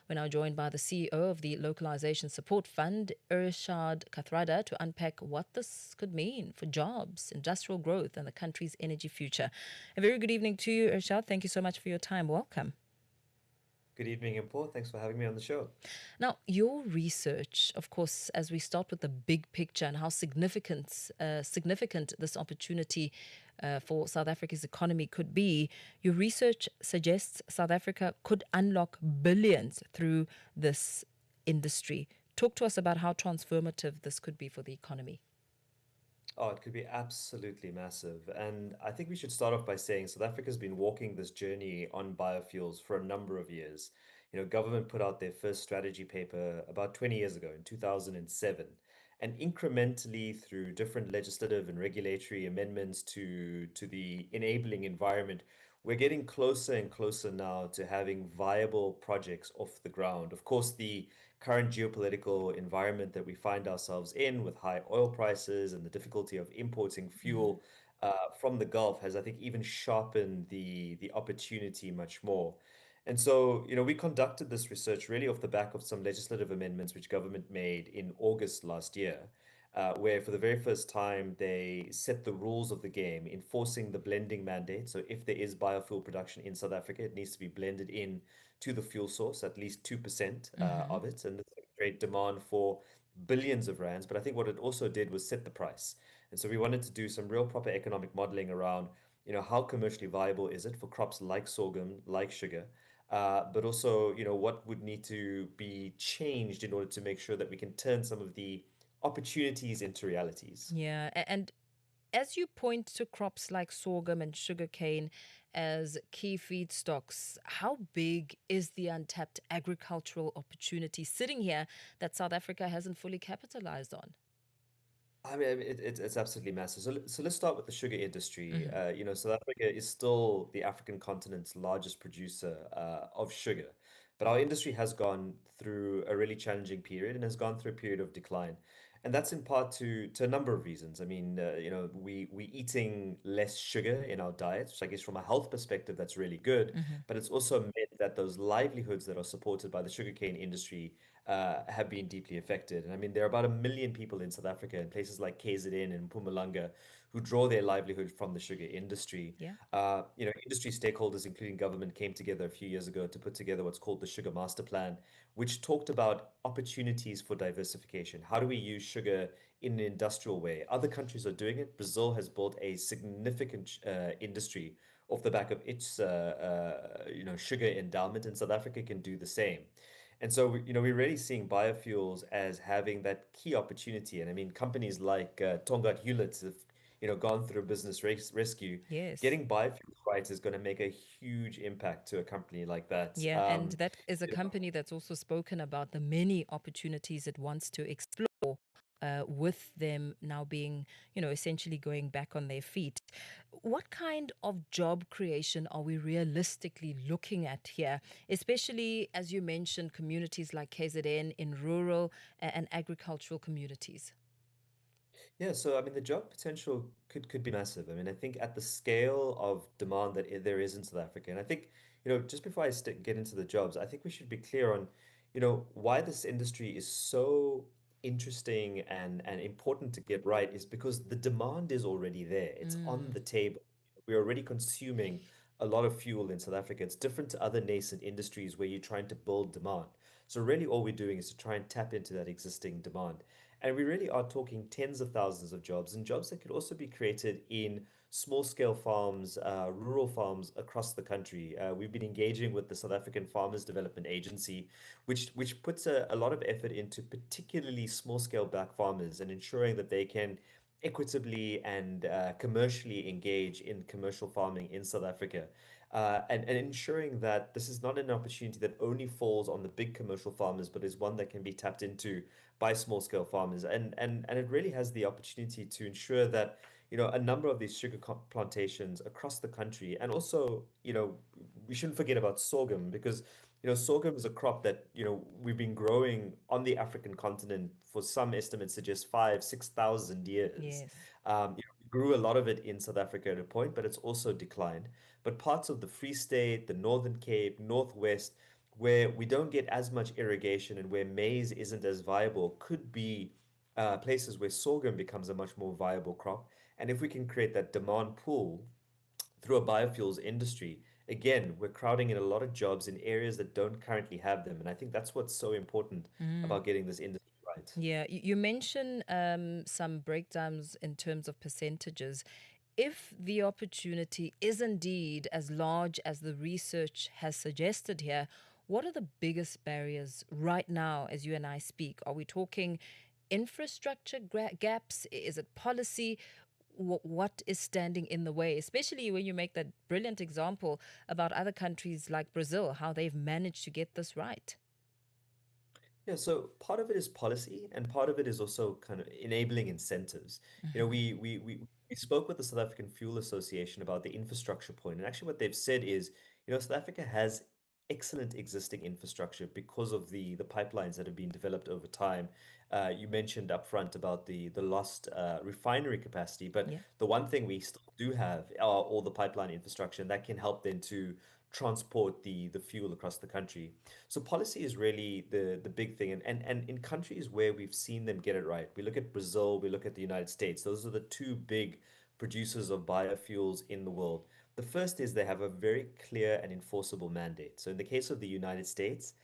We're now joined by the CEO of the Localisation Support Fund, Irshaad Kathrada, to unpack what this could mean for jobs, industrial growth, and the country's energy future. A very good evening to you, Irshaad. Thank you so much for your time. Welcome. Good evening, Mpho. Thanks for having me on the show. Now, your research, of course, as we start with the big picture and how significant this opportunity for South Africa's economy could be, your research suggests South Africa could unlock billions through this industry. Talk to us about how transformative this could be for the economy. Oh, it could be absolutely massive. And I think we should start off by saying South Africa's been walking this journey on biofuels for a number of years. Government put out their first strategy paper about 20 years ago in 2007. And incrementally, through different legislative and regulatory amendments to the enabling environment, we're getting closer and closer now to having viable projects off the ground. Of course, the current geopolitical environment that we find ourselves in with high oil prices and the difficulty of importing fuel from the Gulf has, I think, even sharpened the opportunity much more. And so, we conducted this research really off the back of some legislative amendments which government made in August last year, where for the very first time they set the rules of the game, enforcing the blending mandate. So if there is biofuel production in South Africa, it needs to be blended in to the fuel source, at least 2% Mm-hmm. of it. And there's a great demand for billions of rands. But I think what it also did was set the price. And so we wanted to do some real proper economic modeling around, how commercially viable is it for crops like sorghum, like sugar, but also, what would need to be changed in order to make sure that we can turn some of the opportunities into realities. Yeah, and as you point to crops like sorghum and sugarcane as key feedstocks, how big is the untapped agricultural opportunity sitting here that South Africa hasn't fully capitalized on? I mean, it's absolutely massive. So let's start with the sugar industry. Hmm. South Africa is still the African continent's largest producer of sugar, but our industry has gone through a really challenging period and has gone through a period of decline, and that's in part to a number of reasons. I mean, we eating less sugar in our diets, which I guess from a health perspective that's really good, Hmm. but it's also meant that those livelihoods that are supported by the sugarcane industry have been deeply affected. And I mean, there are about 1 million people in South Africa in places like KZN and Mpumalanga who draw their livelihood from the sugar industry. Yeah. Industry stakeholders, including government, came together a few years ago to put together what's called the Sugar Master Plan, which talked about opportunities for diversification. How do we use sugar in an industrial way? Other countries are doing it. Brazil has built a significant industry off the back of its sugar endowment, and South Africa can do the same. And so, we're really seeing biofuels as having that key opportunity. And I mean, companies like Tongaat Hewlett have, gone through a business rescue. Yes. Getting biofuels right is going to make a huge impact to a company like that. Yeah, and that is a company that's also spoken about the many opportunities it wants to explore. With them now being, essentially going back on their feet. What kind of job creation are we realistically looking at here, especially as you mentioned, communities like KZN in rural and agricultural communities? Yeah, so I mean, the job potential could be massive. I mean, I think at the scale of demand that there is in South Africa, and I think, just before I get into the jobs, I think we should be clear on, why this industry is so interesting and important to get right is because the demand is already there. It's on Mm. the table. We're already consuming a lot of fuel in South Africa. It's different to other nascent industries where you're trying to build demand. So really all we're doing is to try and tap into that existing demand. And we really are talking tens of thousands of jobs and jobs that could also be created in small scale farms, rural farms across the country. We've been engaging with the South African Farmers Development Agency, which puts a lot of effort into particularly small scale black farmers and ensuring that they can equitably and commercially engage in commercial farming in South Africa, and ensuring that this is not an opportunity that only falls on the big commercial farmers, but is one that can be tapped into by small scale farmers. And it really has the opportunity to ensure that, a number of these sugar plantations across the country, and also, we shouldn't forget about sorghum because, sorghum is a crop that, we've been growing on the African continent for some estimates suggest 5, 6,000 years. Yes. We grew a lot of it in South Africa at a point, but it's also declined. But parts of the Free State, the Northern Cape, Northwest, where we don't get as much irrigation and where maize isn't as viable could be places where sorghum becomes a much more viable crop. And if we can create that demand pool through a biofuels industry, again, we're crowding in a lot of jobs in areas that don't currently have them. And I think that's what's so important Mm. about getting this industry right. Yeah, you mentioned some breakdowns in terms of percentages. If the opportunity is indeed as large as the research has suggested here, what are the biggest barriers right now as you and I speak? Are we talking infrastructure gaps? Is it policy? What is standing in the way, especially when you make that brilliant example about other countries like Brazil, how they've managed to get this right? Yeah, so part of it is policy, and part of it is also kind of enabling incentives. You know, Hmm. we spoke with the South African Fuel Association about the infrastructure point, and actually what they've said is, South Africa has excellent existing infrastructure because of the pipelines that have been developed over time. You mentioned upfront about the lost refinery capacity, but Yeah. the one thing we still do have are all the pipeline infrastructure, and that can help then to transport the fuel across the country. So policy is really the big thing. And in countries where we've seen them get it right, we look at Brazil, we look at the United States. Those are the two big producers of biofuels in the world. The first is they have a very clear and enforceable mandate. So in the case of the United States,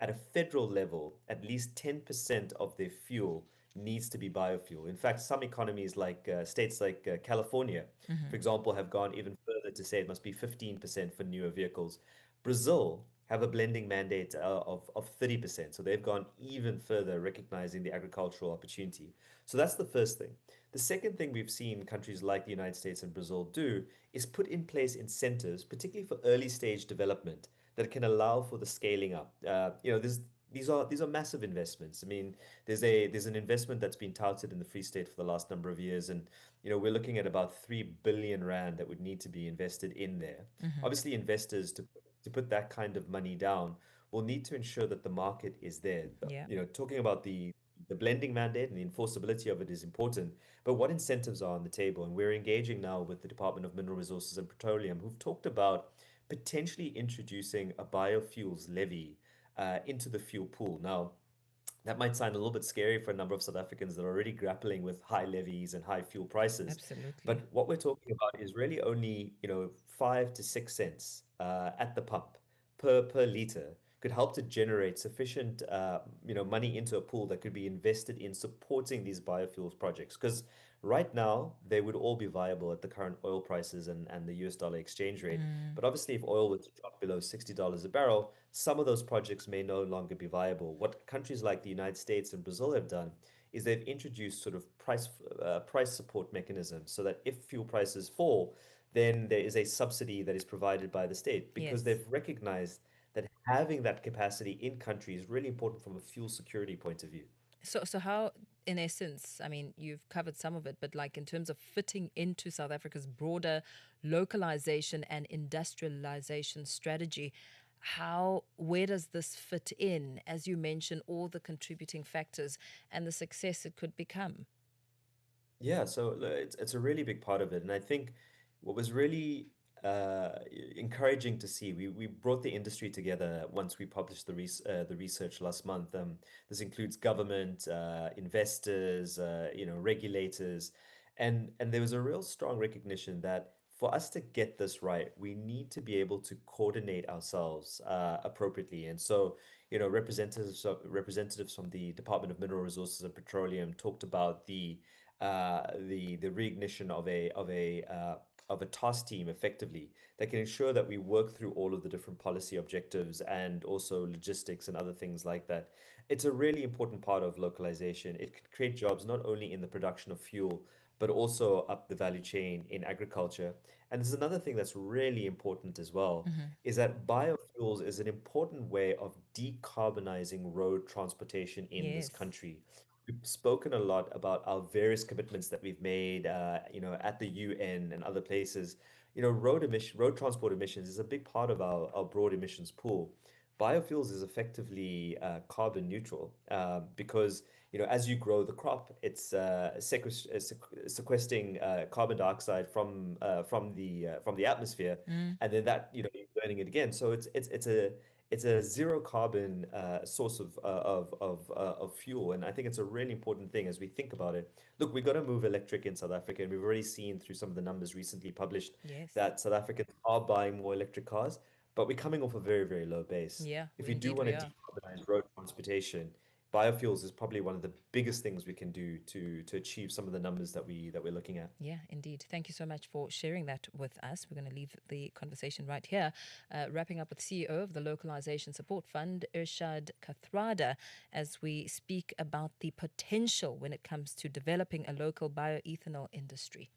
at a federal level, at least 10% of their fuel needs to be biofuel. In fact, some economies like states like California, Hmm. for example, have gone even further to say it must be 15% for newer vehicles. Brazil have a blending mandate of 30%. So they've gone even further, recognizing the agricultural opportunity. So that's the first thing. The second thing we've seen countries like the United States and Brazil do is put in place incentives, particularly for early stage development, that can allow for the scaling up. These are massive investments. I mean, there's an investment that's been touted in the Free State for the last number of years, and we're looking at about 3 billion rand that would need to be invested in there. Hmm. Obviously, investors to put that kind of money down will need to ensure that the market is there. Yeah. Talking about the blending mandate and the enforceability of it is important, but what incentives are on the table? And we're engaging now with the Department of Mineral Resources and Petroleum, who've talked about potentially introducing a biofuels levy into the fuel pool. Now, that might sound a little bit scary for a number of South Africans that are already grappling with high levies and high fuel prices. Absolutely. But what we're talking about is really only, 5 to 6 cents at the pump per liter could help to generate sufficient, money into a pool that could be invested in supporting these biofuels projects. Because right now, they would all be viable at the current oil prices and the US dollar exchange rate. Mm. But obviously, if oil were to drop below $60 a barrel, some of those projects may no longer be viable. What countries like the United States and Brazil have done is they've introduced sort of price support mechanisms so that if fuel prices fall, then there is a subsidy that is provided by the state because Yes. they've recognized that having that capacity in country is really important from a fuel security point of view. So how, in essence, I mean, you've covered some of it, but like in terms of fitting into South Africa's broader localization and industrialization strategy, where does this fit in? As you mentioned, all the contributing factors and the success it could become. Yeah, so it's a really big part of it, and I think what was really encouraging to see, we brought the industry together once we published the research last month. This includes government, investors, regulators, and there was a real strong recognition that for us to get this right, we need to be able to coordinate ourselves appropriately, and so. Representatives from the Department of Mineral Resources and Petroleum talked about the reignition of a task team effectively that can ensure that we work through all of the different policy objectives and also logistics and other things like that. It's a really important part of localization. It can create jobs not only in the production of fuel, but also up the value chain in agriculture. And there's another thing that's really important as well, Hmm. is that biofuels is an important way of decarbonizing road transportation in this Yes. country. We've spoken a lot about our various commitments that we've made, at the UN and other places. Road transport emissions is a big part of our broad emissions pool. Biofuels is effectively carbon neutral because, as you grow the crop, it's sequestering carbon dioxide from the atmosphere, Mm. and then that, you're burning it again. So it's a zero carbon source of fuel, and I think it's a really important thing as we think about it. Look, we've got to move electric in South Africa, and we've already seen through some of the numbers recently published Yes. that South Africans are buying more electric cars, but we're coming off a very, very low base. Yeah, If we do indeed want we to are. decarbonize road transportation, biofuels is probably one of the biggest things we can do to achieve some of the numbers that we're looking at. Yeah, indeed. Thank you so much for sharing that with us. We're going to leave the conversation right here. Wrapping up with CEO of the Localisation Support Fund, Irshaad Kathrada, as we speak about the potential when it comes to developing a local bioethanol industry.